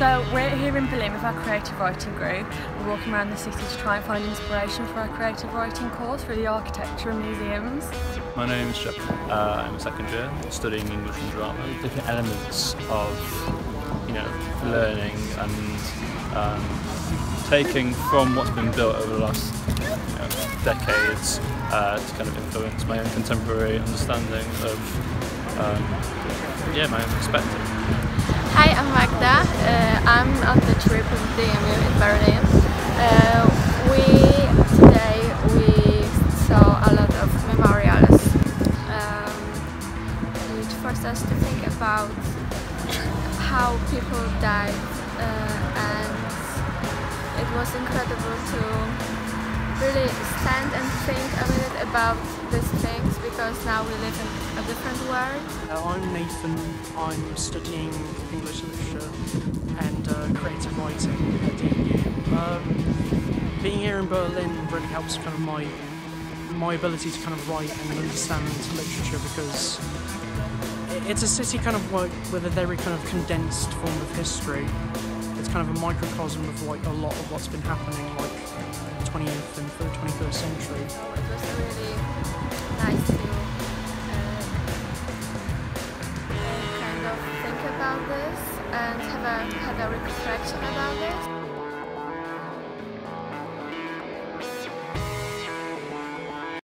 So we're here in Berlin with our creative writing group. We're walking around the city to try and find inspiration for our creative writing course through the architecture and museums. My name's Jeff. I'm a second year studying English and drama. Different elements of, learning and taking from what's been built over the last decades to kind of influence my own contemporary understanding of my own perspective. Hi, I'm Magda. I'm on the trip with DMU in Berlin. Today we saw a lot of memorials, which forced us to think about how people died, and it was incredible to really stand and think a minute about these things, because now we live in a different world. I'm Nathan. I'm studying English literature and creative writing at DMU. Being here in Berlin really helps kind of my ability to kind of write and understand literature, because it's a city kind of like with a very kind of condensed form of history. It's kind of a microcosm of like a lot of what's been happening like 20th and 21st century. So it was really nice to kind of think about this and have a reflection about this.